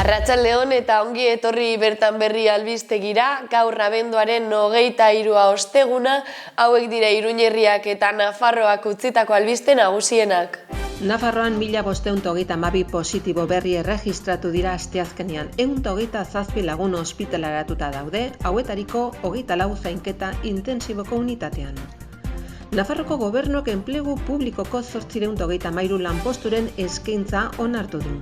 Arratsaldeon eta ongi etorri bertan berri albistegira, gaur abenduaren 23 osteguna, hauek dira Iruñerriak eta Nafarroak utzitako albiste nagusienak. Nafarroan 1532 positibo berri erregistratu dira asteazkenean. 127 lagun ospitaleratuta daude, hauetariko 24 zainketa intensiboko unitatean. Nafarroko gobernuak enplegu publikoko 833 lanposturen eskaintza onartu du.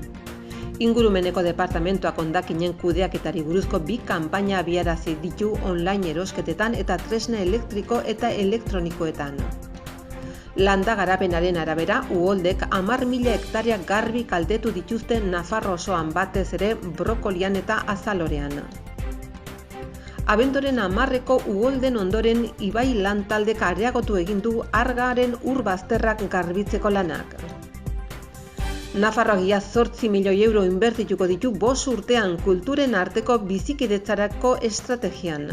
Ingurumeneko departamentoak hondakinen kudeaketari buruzko 2 kanpaina abiarazi ditu online erosketetan eta tresna elektriko eta elektronikoetan. Landa garapenaren arabera, uholdek 10.000 hektarea garbi kaltetu dituzte Nafarro osoan, batez ere brokolian eta azalorean. Abenduaren 10eko uholden ondoren ibai lantaldek areagotu egin du argaren ur bazterrak garbitzeko lanak. Nafarroak ia 8 milioi euro inbertituko ditu 5 urtean kulturen arteko bizikidetzarako estrategian.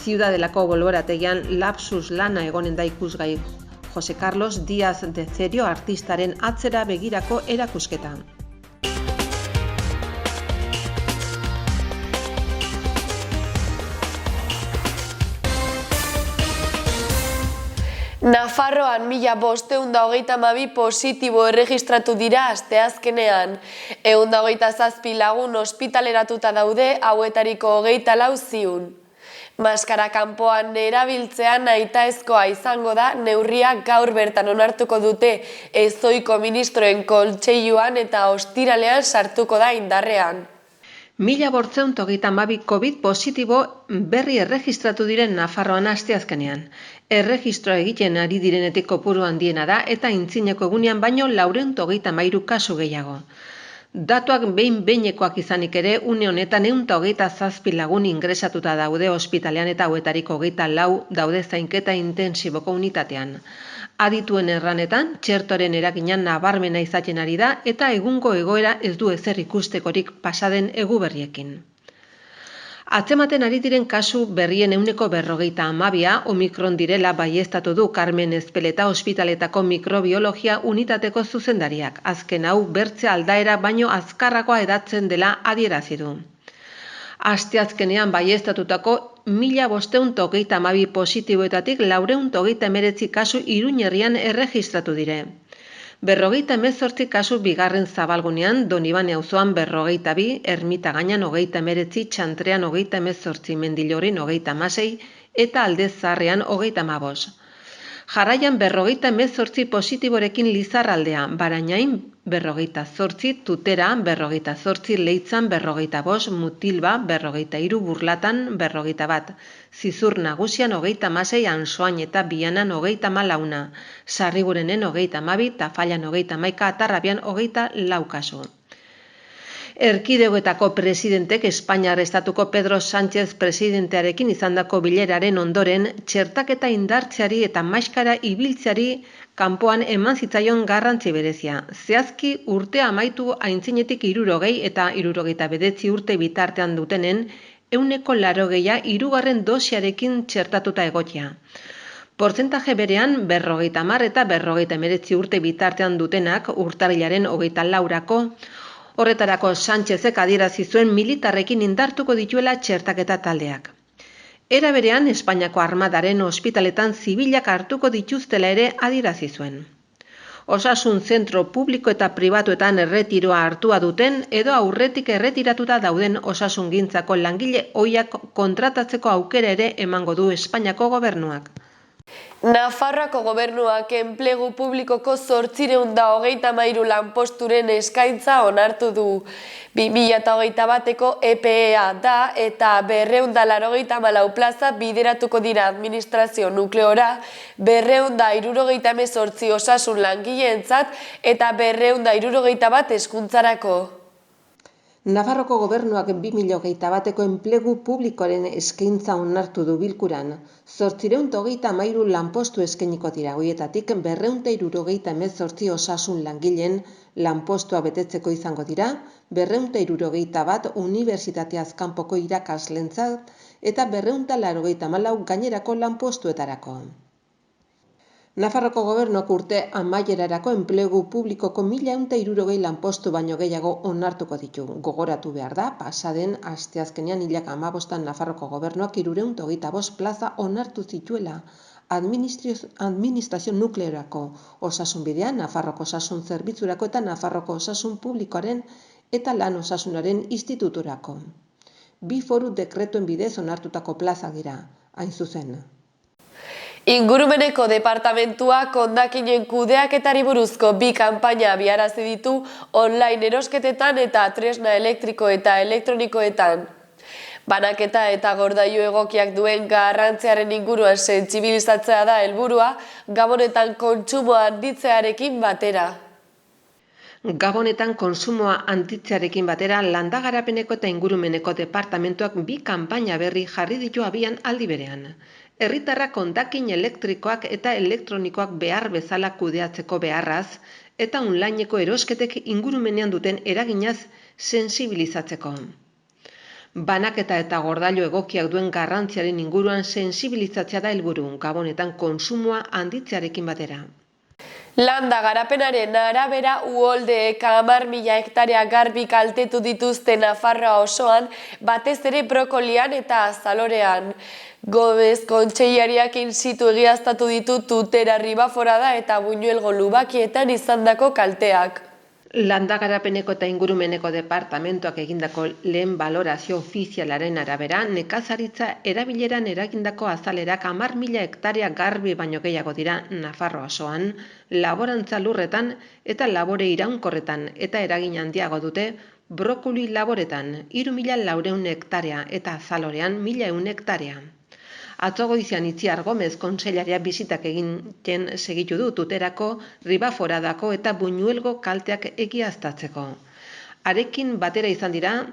Ziudadelako bolborategian lapsus lana egonen da ikusgai Jose Carlos Díaz de Cerio artistaren atzera begirako erakusketa. Nafarroan 1532 positibo erregistratu dira asteazkenean. 127 lagun ospitaleratuta daude, hauetariko 24 ziun. Maskara kanpoan erabiltzea nahitaezkoa izango da, neurriak gaur bertan onartuko dute ezohiko ministroen kontseiluan eta ostiralean sartuko da indarrean. 1532 COVID positibo berri erregistratu diren Nafarroan asteazkenean. Erregistroa egiten ari direnetik kopuru handiena da eta aintzineko egunean baino 433 kasu gehiago. Datuak behin-behinekoak izanik ere, une honetan 127 lagun ingresatuta daude ospitalean eta hauetariko 24 daude zainketa intensiboko unitatean. Adituen erranetan, txertoren eragina nabarmena izaten ari da eta egungo egoera ez du ezer ikustekorik pasaden eguberriekin. Atzematen ari diren kasu berrien 42% Omikron direla baieztatu du Carmen Ezpeleta ospitaletako mikrobiologia unitateko zuzendariak. Azken hau bertze aldaera baino azkarragoa edatzen dela adierazi du. Asteazkenean baieztatutako 1532 positiboetatik 439 kasu Iruñerrian erregistratu dire. 58 kasu bigarren zabalgunean, Donibane auzoan 42, Ermita Gainan 39, Txantrean 38, Mendillorin 36 eta Alde Zaharrean 35. Jarraian 58 positiborekin Lizarraldea, Barainain 48, Tutera 48, Leitzan 45, Mutilba 43, Burlatan 41, Zizur Nagusian 36, Ansoain eta Bianan 34, Sarrigurenen 32, Tafallan 31, Atarrabian 24 kasu. Erkidegoetako presidentek Espainiar estatuko Pedro Sánchez presidentearekin izandako bileraren ondoren txertaketa indartzeari eta maskara ibiltzeari kanpoan eman zitzaion garrantzi berezia. Zehazki urtea amaitu aintzinetik 60 eta 69 urte bitartean dutenen 180 hirugarren dosiarekin txertatuta egotea. Portzentaje berean 50 eta 59 urte bitartean dutenak urtarrilaren 24rako. Horretarako Sánchezek adierazi zuen militarrekin indartuko dituela txertaketa taldeak. Era berean, Espainiako armadaren ospitaletan zibilak hartuko dituztela ere adierazi zuen. Osasun zentro publiko eta pribatuetan erretiroa hartua duten edo aurretik erretiratuta dauden osasungintzako langile ohiak kontratatzeko aukera ere emango du Espainiako gobernuak. Nafarroako gobernuak enplegu publikoko 833 lanposturen eskaintza onartu du. 2021eko EPEA da eta 284 plaza bideratuko dira administrazio nukleora, 278 osasun langileentzat eta 261 hezkuntzarako. Nafarroko gobernuak 2021eko enplegu publikoaren eskaintza onartu du bilkuran. 833 lanpostu eskainiko dira, horietatik 278 osasun langileen lanpostua betetzeko izango dira, 271 unibertsitateaz kanpoko irakaslentzat eta 284 gainerako lanpostuetarako. Nafarroko gobernuak urte amaierarako enplegu publikoko 1.160 lanpostu baino gehiago onartuko ditu. Gogoratu behar da, pasaden asteazkenean 2015 Nafarroko gobernuak 325 plaza onartu zituela administrazio nukleorako, osasun bidean, Nafarroko osasun zerbitzurako eta Nafarroko osasun publikoaren eta lan osasunaren instituturako. 2 foru dekretuen bidez onartutako plazak dira, hain zuzen. Ingurumeneko departamentuak hondakinen kudeaketari buruzko 2 kanpaina abiarazi ditu online erosketetan eta tresna elektriko eta elektronikoetan. Banaketa eta gordailu egokiak duen garrantziaren inguruan sentsibilizatzea da helburua, Gabonetan kontsumoa handitzearekin batera. Gabonetan kontsumoa handitzearekin batera Landa Garapeneko eta Ingurumeneko departamentuak 2 kanpaina berri jarri ditu abian aldi berean. Herritarrak hondakin elektrikoak eta elektronikoak behar bezala kudeatzeko beharraz eta onlineko erosketek ingurumenean duten eraginaz sentsibilizatzeko. Banaketa eta gordailu egokiak duen garrantziaren inguruan sentsibilizatzea da helburu, Gabonetan kontsumoa handitzearekin batera. Landa Garapenaren arabera uholdeek 10.000 hektarea garbi kaltetu dituzte Nafarroa osoan, batez ere brokolian eta azalorean. Gobez kontseilariak in situ egiaztatu ditu Tutera, Ribaforada eta Buñuelgo lubakietan izandako kalteak. Landa Garapeneko eta Ingurumeneko departamentuak egindako lehen balorazio ofizialaren arabera, nekazaritza erabileran eragindako azalerak 10.000 hektarea garbi baino gehiago dira Nafarroa osoan, laborantza lurretan eta labore iraunkorretan, eta eragin handiago dute brokoli laboretan, 3.400 hektarea eta azalorean 1.100 hektarea. Atzo goizean Itziar Gomez kontseilaria bisitak egiten segitu du Tuterako, Ribaforadako eta Buñuelgo kalteak egiaztatzeko. Harekin batera izan dira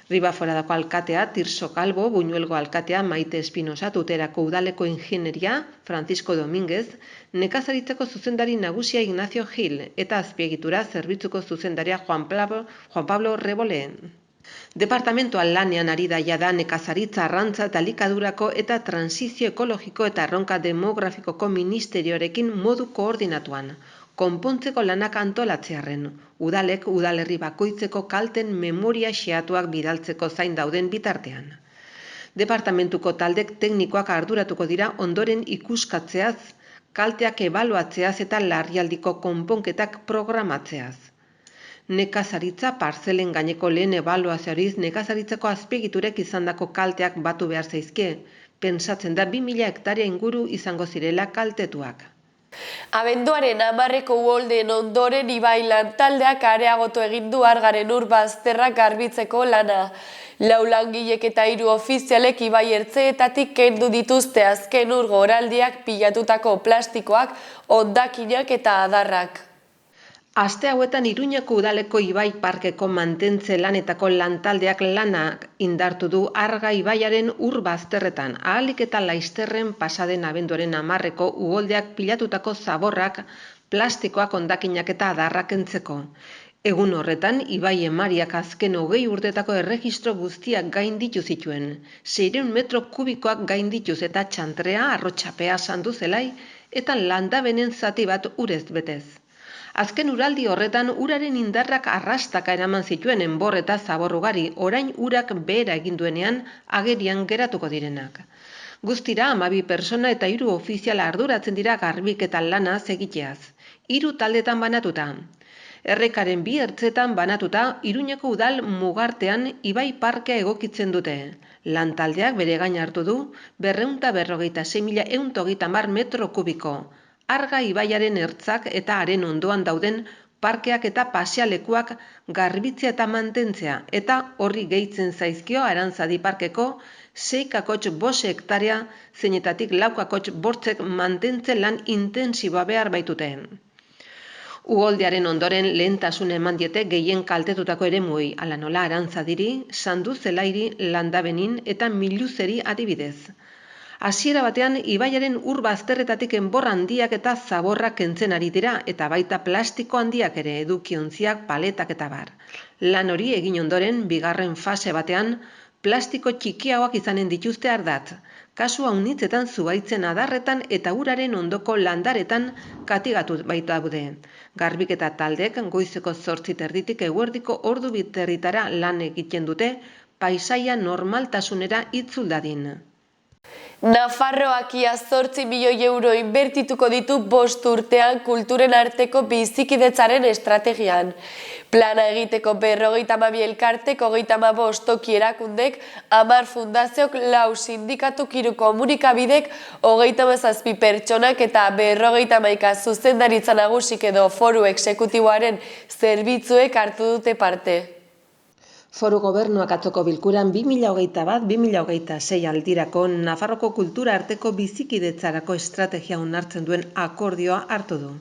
Ribaforadako alkatea Tirso Calvo, Buñuelgo alkatea Maite Espinosa, Tuterako udaleko ingenieria Francisco Domínguez, nekazaritzako zuzendari nagusia Ignacio Gil eta azpiegitura zerbitzuko zuzendaria Juan Pablo Rebole. Departamentoa lanean ari da jada nekazaritza, arrantza eta elikadurako eta transizio ekologiko eta erronka demografikoko ministerioarekin modu koordinatuan, konpontzeko lanak antolatzearren, udalek udalerri bakoitzeko kalten memoria xehatuak bidaltzeko zain dauden bitartean. Departamentuko taldek teknikoak arduratuko dira ondoren ikuskatzeaz, kalteak ebaluatzeaz eta larrialdiko konponketak programatzeaz. Nekazaritza parzelen gaineko lehen ebaluazioariz nekazaritzako azpiegiturek izandako kalteak batu behar zaizkie, pentsatzen da 2.000 hektarea inguru izango zirela kaltetuak. Abenduaren 10 uholdeen ondoren ibai lantaldeak areagotu egin du Argaren ur bazterrak garbitzeko lana. 4 langilek eta 3 ofizialek ibai ertzeetatik kendu dituzte azken ur goraldiak pilatutako plastikoak, hondakinak eta adarrak. Aste hauetan Iruñeko udaleko ibai parkeko mantentze lanetako lantaldeak lanak indartu du Arga ibaiaren ur bazterretan, ahalik eta laizterren pasaden abenduaren 10 uholdeak pilatutako zaborrak, plastikoak, hondakinak eta adarrak kentzeko. Egun horretan, ibai emariak azken 20 urtetako erregistro guztiak gainditu zituen, 600 metro kubikoak gaindituz eta txantrea, arrotxapea, sanduzelai eta landabenen zati bat urez betez. Azken uraldi horretan uraren indarrak arrastaka eraman zituen enbor eta zabor ugari, orain urak behera egin duenean agerian geratuko direnak. Guztira 12 pertsona eta 3 ofiziala arduratzen dira garbiketa lana egiteaz, 3 taldetan banatuta. Errekaren 2 ertzetan banatuta Iruñeko udal mugartean ibai parkea egokitzen dute. Lantaldeak bere gain hartu du 246.130 metro kubiko. Arga ibaiaren ertzak eta haren ondoan dauden parkeak eta pasealekuak garbitzea eta mantentzea, eta horri gehitzen zaizkio Arantzadi parkeko 6,5 hektarea zeinetatik 4,5 mantentze lan intensiboa behar baitute. Uholdearen ondoren lehentasun eman diete gehien kaltetutako eremuei, hala nola Arantzadiri, Sanduzelairi, Landabenin eta Miluzeri adibidez. Hasiera batean, ibaiaren ur bazterretatik enbor handiak eta zaborrak kentzen ari dira, eta baita plastiko handiak ere, edukiontziak, paletak eta bar. Lan hori egin ondoren, bigarren fase batean, plastiko txikiagoak izanen dituzte ardatz. Kasu haunitzetan zuhaitzen adarretan eta uraren ondoko landaretan katigatu baitaude. Garbiketa taldeek goizeko 8:30 eguerdiko ordu bitarritara lan egiten dute, paisaia normaltasunera itzul dadin. Nafarroak ia 8 milioi euro inbertituko ditu 5 urtean kulturen arteko bizikidetzaren estrategian. Plana egiteko 52 elkartek, 35 toki erakundek, 10 fundaziok, 4 sindikatuk, 3 komunikabidek, 37 pertsonak eta 51 zuzendaritza nagusik edo foru exekutiboaren zerbitzuek hartu dute parte. Foru Gobernuak atzoko bilkuran 2021-2026 aldirako Nafarroko kultura arteko bizikidetzarako estrategia onartzen duen akordioa hartu du.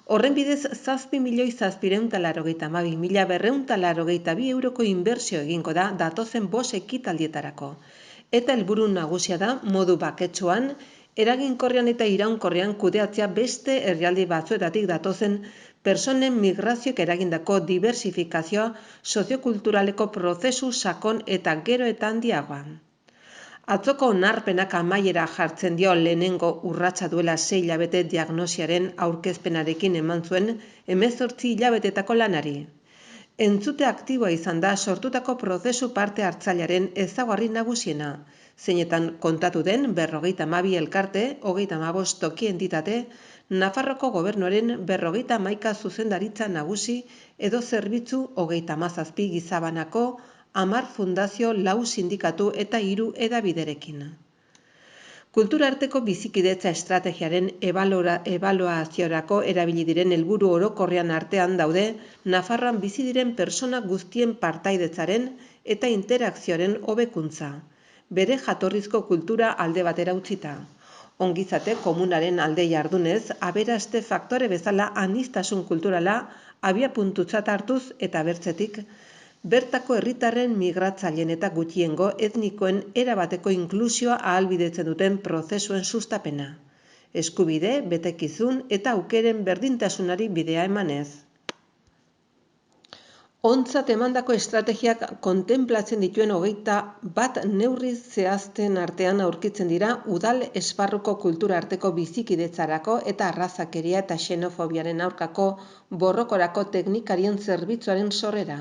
Horren bidez 7.782.282 euroko inbertsio egingo da datozen 5 ekitaldietarako. Eta helburu nagusia da modu baketsuan, eraginkorrean eta iraunkorrean kudeatzea beste herrialde batzuetatik datozen personen migrazioak eragindako diversifikazioa soziokulturaleko prozesu sakon eta gero eta handiagoa. Atzoko onarpenak amaiera jartzen dio lehenengo urratsa duela 6 hilabete diagnosiaren aurkezpenarekin eman zuen 18 hilabetetako lanari. Entzute aktiboa izan da sortutako prozesu parte hartzailearen ezaugarri nagusiena, zeinetan kontatu den 52 elkarte, 35 toki entitate, Nafarroko Gobernuaren 51 zuzendaritza nagusi edo zerbitzu 37 gizabanako, 10 fundazio, 4 sindikatu eta 3 hedabiderekin. Kultura arteko bizikidetza estrategiaren ebaluaziorako erabili diren helburu orokorrean artean daude Nafarroan bizi diren pertsona guztien partaidetzaren eta interakzioaren hobekuntza, bere jatorrizko kultura alde batera utzita. Ongizate komunaren alde jardunez, aberaste faktore bezala aniztasun kulturala abiapuntutzat hartuz eta bertzetik, bertako herritarren migratzaileen eta gutxiengo etnikoen erabateko inklusioa ahalbidetzen duten prozesuen sustapena. Eskubide, betekizun eta aukeren berdintasunari bidea emanez. Ontzat emandako estrategiak kontenplatzen dituen 21 neurri zehazten artean aurkitzen dira udal esparruko kultura arteko bizikidetzarako eta arrazakeria eta xenofobiaren aurkako borrokorako teknikarien zerbitzuaren sorrera,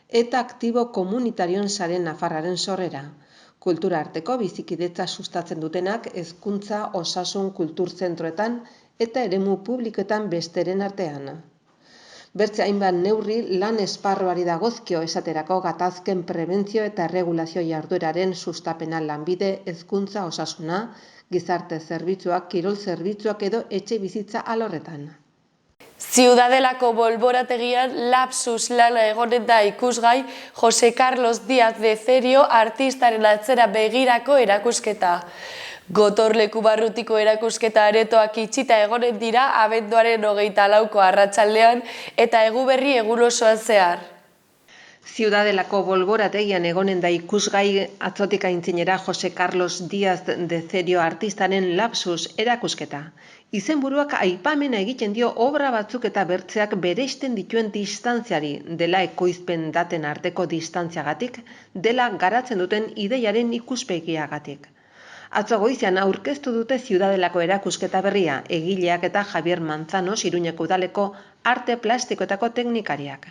eta aktibo komunitarioen sare nafarraren sorrera. Kultura arteko bizikidetza sustatzen dutenak hezkuntza, osasun, kulturzentroetan eta eremu publikoetan besteren artean. Bertze hainbat neurri lan esparruari dagozkio esaterako gatazken prebentzio eta erregulazio jardueraren sustapena lanbide, hezkuntza, osasuna, gizarte zerbitzuak, kirol zerbitzuak edo etxe bizitza alorretan. Ziudadelako bolborategian lapsus lana egonen da ikusgai Jose Carlos Díaz de Cerio artistaren atzera begirako erakusketa. Gotorleku barrutiko erakusketa aretoak itxita egonen dira abenduaren 24ko arratsaldean eta Eguberri egun osoan zehar. Ziudadelako bolborategian egonen da ikusgai atzotik aintzinera Jose Carlos Díaz de Cerio artistaren lapsus erakusketa. Izenburuak aipamena egiten dio obra batzuk eta bertzeak bereizten dituen distantziari, dela ekoizpen daten arteko distantziagatik, dela garatzen duten ideiaren ikuspegiagatik. Atzo goizean aurkeztu dute Ziudadelako erakusketa berria, egileak eta Javier Manzanos Iruñeko udaleko arte plastikoetako teknikariak.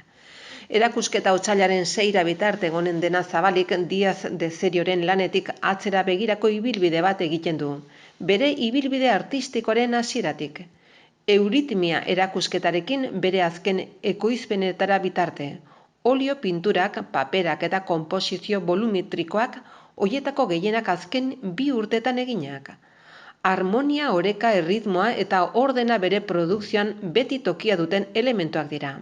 Erakusketa otsailaren 6 bitarte egonen dena zabalik Díaz de Cerioren lanetik atzera begirako ibilbide bat egiten du, bere ibilbide artistikoaren hasieratik. Euritmia erakusketarekin bere azken ekoizpenetara bitarte. Olio pinturak, paperak eta konposizio volumetrikoak hoietako gehienak azken 2 urtetan eginak. Harmonia, oreka, erritmoa eta ordena bere produkzioan beti tokia duten elementuak dira.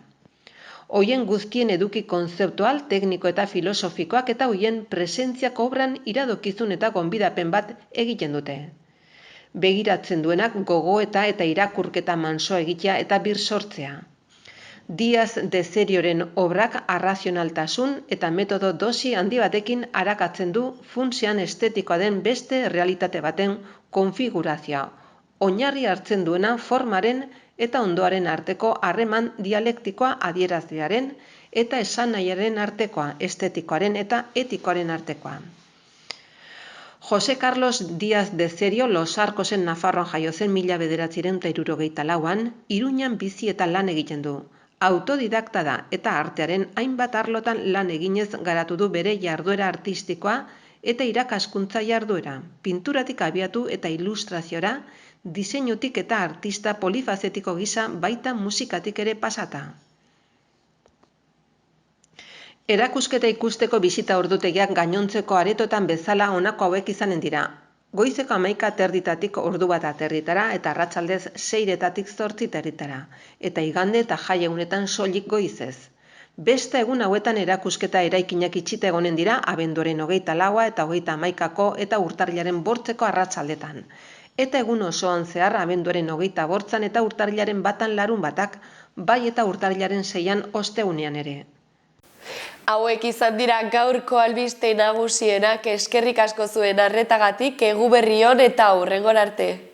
Hoien guztien eduki konzeptual, tekniko eta filosofikoak eta hoien presentziak obran iradokizun eta gonbidapen bat egiten dute. Begiratzen duenak gogoeta eta irakurketa mansoa egitea eta birsortzea. Díaz de Cerioren obrak arrazionaltasun eta metodo dosi handi batekin arakatzen du funtsean estetikoa den beste errealitate baten konfigurazioa, oinarri hartzen duena formaren eta ondoaren arteko harreman dialektikoa adierazlearen eta esanahiaren artekoa, estetikoaren eta etikoaren artekoa. Jose Carlos Díaz de Cerio Los Arcosen Nafarroan jaio zen 1974an, Iruñan bizi eta lan egiten du. Autodidakta da eta artearen hainbat arlotan lan eginez garatu du bere jarduera artistikoa eta irakaskuntza jarduera, pinturatik abiatu eta ilustraziora, diseinutik eta artista polifazetiko gisa baita musikatik ere pasata. Erakusketa ikusteko bisita ordutegiak gainontzeko aretotan bezala honako hauek izanen dira. Goizeko 11:30 ordu bat aterritara eta arratsaldez 6:00 8:00 eta igande eta jai egunetan soilik goizez. Beste egun hauetan erakusketa eraikinak itxita egonen dira abenduaren 24 eta 31 eta urtarrilaren 8 arratsaldetan. Eta egun osoan zehar abenduaren 25 eta urtarrilaren 1 larunbatak, bai eta urtarrilaren 6 ostegunean ere. Hauek izan dira gaurko albiste nagusienak, eskerrik asko zuen arretagatik, Eguberri on eta hurrengora arte.